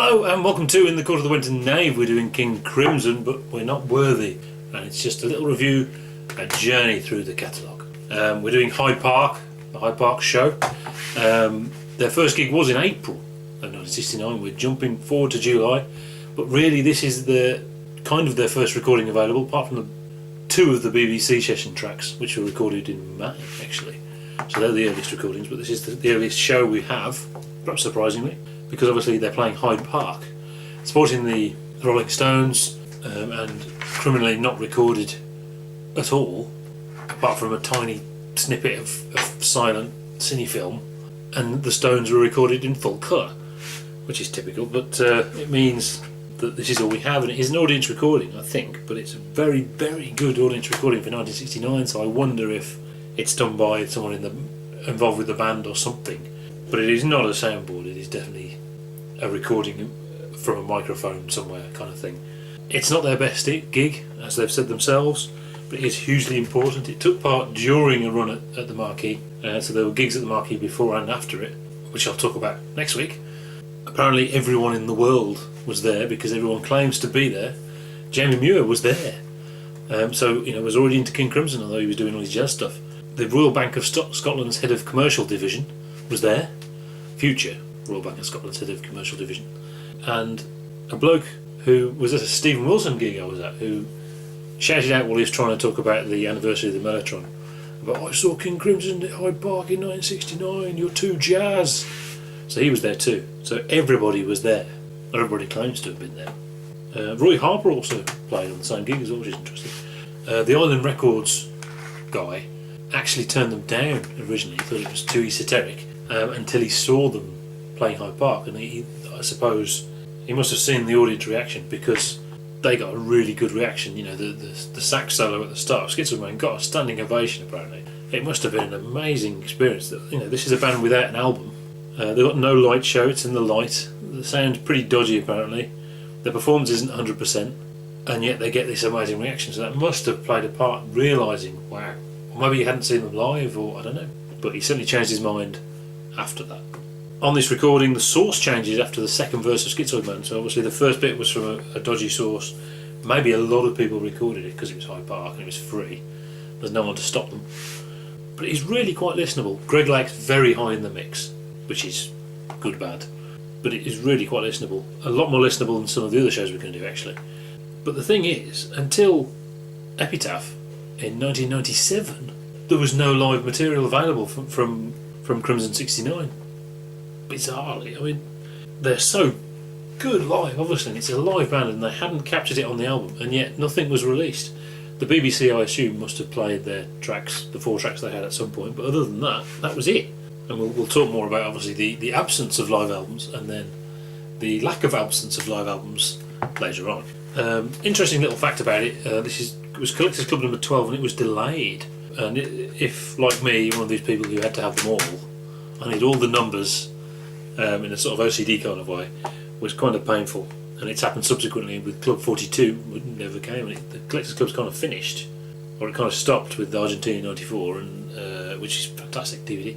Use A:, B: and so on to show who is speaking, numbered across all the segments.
A: Hello and welcome to In the Court of the Wenton Knave. We're doing King Crimson, but we're not worthy. And it's just a little review, a journey through the catalogue. We're doing Hyde Park, the Hyde Park show. Their first gig was in April of 1969. We're jumping forward to July, but really this is the kind of their first recording available, apart from the two of the BBC session tracks, which were recorded in May, actually. So they're the earliest recordings, but this is the earliest show we have, perhaps surprisingly, because obviously they're playing Hyde Park, supporting the Rolling Stones, and criminally not recorded at all, apart from a tiny snippet of silent cine film, and the Stones were recorded in full colour, which is typical, but it means that this is all we have, and it is an audience recording, I think, but it's a very, very good audience recording for 1969, so I wonder if it's done by someone involved with the band or something. But it is not a soundboard, it is definitely a recording from a microphone somewhere kind of thing. It's not their best gig, as they've said themselves, but it is hugely important. It took part during a run at the Marquee, so there were gigs at the Marquee before and after it, which I'll talk about next week. Apparently everyone in the world was there because everyone claims to be there. Jamie Muir was there, so was already into King Crimson, although he was doing all his jazz stuff. The Royal Bank of Scotland's head of commercial division was there, future Royal Bank of Scotland's head of commercial division, and a bloke who was at a Stephen Wilson gig I was at, who shouted out while he was trying to talk about the anniversary of the Mellotron, about, "I saw King Crimson at Hyde Park in 1969, you're too jazz." So he was there too, so everybody was there. Everybody claims to have been there. Roy Harper also played on the same gig as well, which is interesting. The Island Records guy actually turned them down originally, thought it was too esoteric, until he saw them playing Hyde Park, and I suppose he must have seen the audience reaction, because they got a really good reaction. The sax solo at the start, Schizoid Man got a standing ovation apparently. It must have been an amazing experience. This is a band without an album. They've got no light show, it's in the light. The sound's pretty dodgy apparently. Their performance isn't 100%, and yet they get this amazing reaction, so that must have played a part, realising, wow, or maybe he hadn't seen them live, or I don't know, but he certainly changed his mind after that. On this recording, the source changes after the second verse of Schizoid Man, so obviously the first bit was from a dodgy source. Maybe a lot of people recorded it because it was Hyde Park and it was free. There's no one to stop them. But it's really quite listenable. Greg Lake's very high in the mix, which is good bad, but it is really quite listenable. A lot more listenable than some of the other shows we're going to do, actually. But the thing is, until Epitaph in 1997, there was no live material available from Crimson 69. Bizarrely, I mean, they're so good live, obviously, and it's a live band, and they hadn't captured it on the album, and yet nothing was released. The BBC, I assume, must have played their tracks, the 4 tracks they had at some point, but other than that, that was it. And we'll talk more about, obviously, the absence of live albums, and then the lack of absence of live albums later on. Interesting little fact about it, it was Collectors Club number 12, and it was delayed. And if, like me, one of these people who had to have them all, I need all the numbers in a sort of OCD kind of way, was kind of painful. And it's happened subsequently with Club 42, which never came, and the Collectors Club's kind of finished, or it kind of stopped with the Argentina 94, and which is fantastic DVD.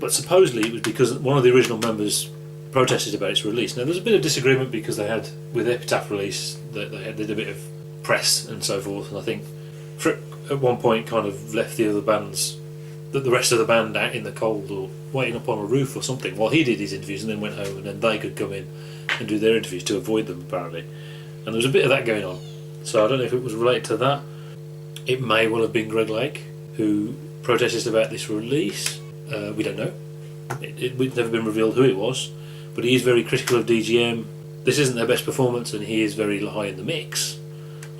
A: But supposedly it was because one of the original members protested about its release. Now there's a bit of disagreement because they had, with Epitaph release, they did a bit of press and so forth, and I think Fripp at one point kind of left the rest of the band out in the cold or waiting up on a roof or something while he did his interviews, and then went home, and then they could come in and do their interviews to avoid them apparently. And there was a bit of that going on, so I don't know if it was related to that. It may well have been Greg Lake who protested about this release. We don't know. It's never been revealed who it was, but he is very critical of DGM. This isn't their best performance, and he is very high in the mix,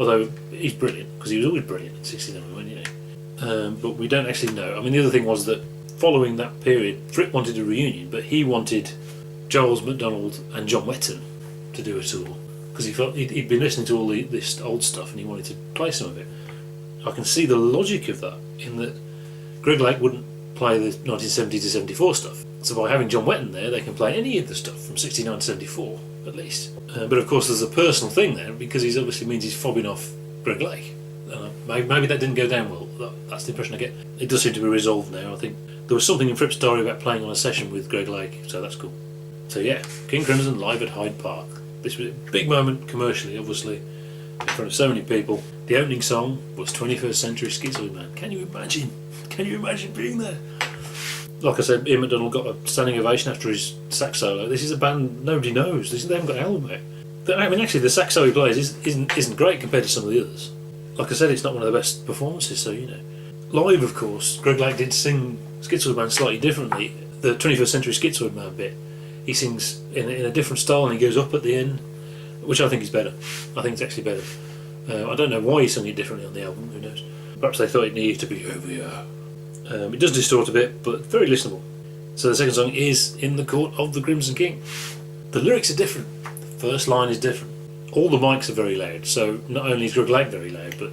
A: although he's brilliant, because he was always brilliant in 69, wasn't he? But we don't actually know. I mean, the other thing was that following that period, Fripp wanted a reunion, but he wanted Giles MacDonald and John Wetton to do a tour, because he felt he'd been listening to all this old stuff and he wanted to play some of it. I can see the logic of that, in that Greg Lake wouldn't play the 1970 to 74 stuff, so by having John Wetton there, they can play any of the stuff from 69 to 74 at least. But of course there's a personal thing there, because he obviously means he's fobbing off Greg Lake. Maybe that didn't go down well. That's the impression I get. It does seem to be resolved now. I think there was something in Fripp's story about playing on a session with Greg Lake, so that's cool. So yeah, King Crimson live at Hyde Park. This was a big moment commercially, obviously, in front of so many people. The opening song was 21st Century Schizoid Man. Can you imagine? Can you imagine being there? Like I said, Ian McDonald got a standing ovation after his sax solo. This is a band nobody knows. They haven't got an album out. I mean, actually, the sax solo he plays isn't great compared to some of the others. Like I said, it's not one of the best performances, so you know. Live, of course, Greg Lake did sing Schizoid Man slightly differently. The 21st Century Schizoid Man bit, he sings in a different style and he goes up at the end, which I think is better. I think it's actually better. I don't know why he sung it differently on the album, who knows. Perhaps they thought it needed to be heavier. It does distort a bit, but very listenable. So the second song is In the Court of the Crimson King. The lyrics are different. The first line is different. All the mics are very loud, so not only is Greg Lake very loud, but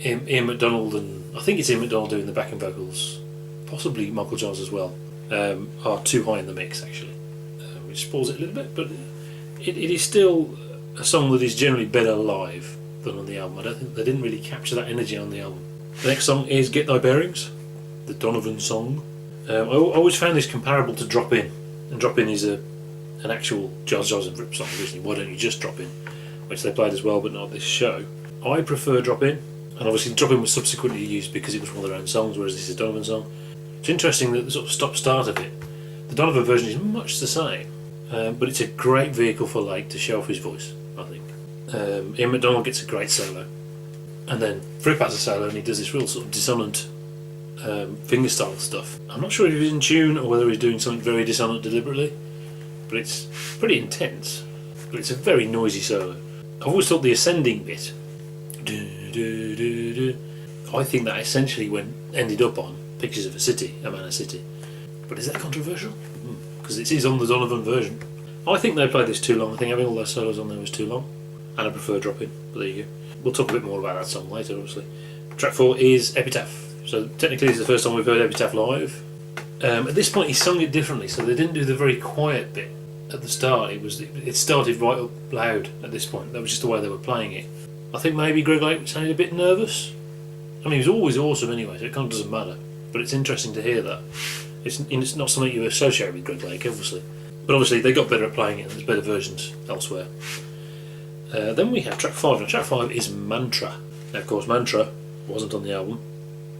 A: Ian McDonald and I think it's Ian McDonald doing the backing vocals, possibly Michael Johns as well, are too high in the mix actually, which spoils it a little bit, but it is still a song that is generally better live than on the album. I don't think they didn't really capture that energy on the album. The next song is Get Thy Bearings, the Donovan song. I always found this comparable to Drop In, and Drop In is an actual Jazz and Rip song originally. Why don't you just drop in, which they played as well, but not this show. I prefer Drop In, and obviously Drop In was subsequently used because it was one of their own songs, whereas this is a Donovan song. It's interesting that the sort of stop-start of it, the Donovan version is much the same, but it's a great vehicle for Lake to show off his voice, I think. Ian McDonald gets a great solo, and then Fripp has a solo and he does this real sort of dissonant fingerstyle stuff. I'm not sure if he's in tune or whether he's doing something very dissonant deliberately, but it's pretty intense, but it's a very noisy solo. I've always thought the ascending bit, I think that essentially ended up on Pictures of a City, A Man, a City. But is that controversial? Because it is on the Donovan version. I think they played this too long. I think having all those solos on there was too long, and I prefer Drop In, but there you go. We'll talk a bit more about that song later, obviously. Track 4 is Epitaph. So technically this is the first time we've heard Epitaph live. At this point he sung it differently, so they didn't do the very quiet bit at the start. It started right up loud at this point. That was just the way they were playing it. I think maybe Greg Lake sounded a bit nervous. I mean, he was always awesome anyway, so it kind of doesn't matter. But it's interesting to hear that. It's not something you associate with Greg Lake, obviously. But obviously they got better at playing it, and there's better versions elsewhere. Then we have track 5. Now track 5 is Mantra. Now of course Mantra wasn't on the album,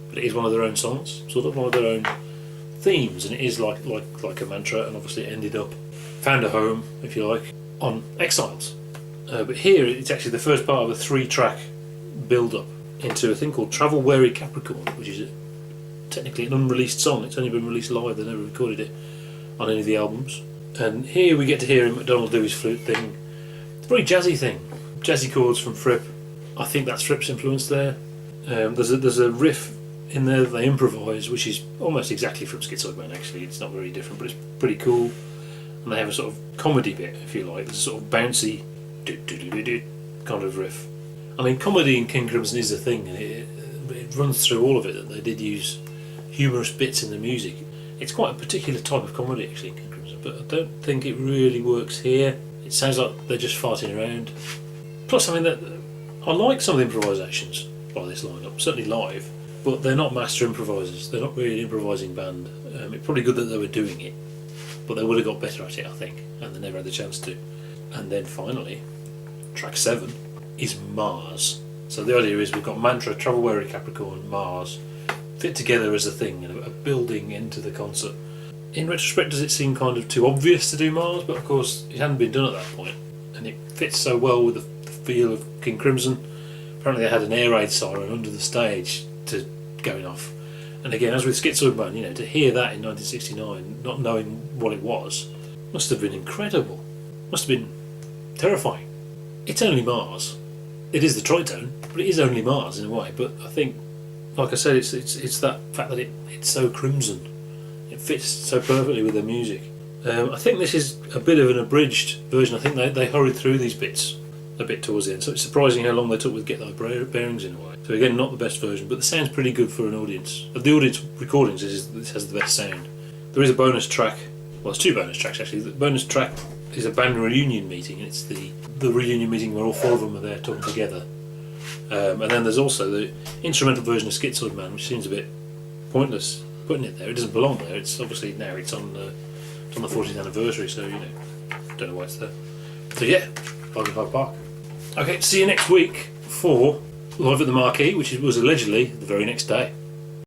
A: but it is one of their own songs, sort of one of their own themes, and it is like a mantra, and obviously it ended up, found a home, if you like, on Exiles. But here it's actually the first part of a 3-track build-up into a thing called Travel Weary Capricorn, which is technically an unreleased song. It's only been released live, they never recorded it on any of the albums. And here we get to hear McDonald do his flute thing. It's a very jazzy thing, jazzy chords from Fripp. I think that's Fripp's influence there. There's a riff in there that they improvise, which is almost exactly from Schizoid Man actually. It's not very different, but it's pretty cool. And they have a sort of comedy bit, if you like. There's a sort of bouncy kind of riff. I mean, comedy in King Crimson is a thing, and it runs through all of it that they did use humorous bits in the music. It's quite a particular type of comedy actually in King Crimson, but I don't think it really works here. It sounds like they're just farting around. Plus, I mean, I like some of the improvisations by this lineup, certainly live, but they're not master improvisers. They're not really an improvising band. It's probably good that they were doing it, but they would have got better at it, I think, and they never had the chance to. And then finally, track 7 is Mars. So the idea is we've got Mantra, Travel Weary Capricorn, Mars, fit together as a thing, and a building into the concert. In retrospect, does it seem kind of too obvious to do Mars? But of course, it hadn't been done at that point, and it fits so well with the feel of King Crimson. Apparently they had an air raid siren under the stage going off. And again, as with Schizoid Man, you know, to hear that in 1969, not knowing what it was, must have been incredible. Must have been terrifying. It's only Mars. It is the tritone, but it is only Mars in a way. But I think, like I said, it's that fact that it's so Crimson. It fits so perfectly with their music. I think this is a bit of an abridged version. I think they hurried through these bits a bit towards the end, so it's surprising how long they took with Get Thy Bearings in a way. So again, not the best version, but the sound's pretty good for an audience. Of the audience recordings, this has the best sound. There is a bonus track, well, it's 2 bonus tracks actually. The bonus track is a band reunion meeting, and it's the reunion meeting where all 4 of them are there talking together. And then there's also the instrumental version of Schizoid Man, which seems a bit pointless putting it there. It doesn't belong there. It's obviously now it's on the 40th anniversary, so you know, don't know why it's there. So yeah, Hyde Park. Okay, see you next week for Live at the Marquee, which was allegedly the very next day.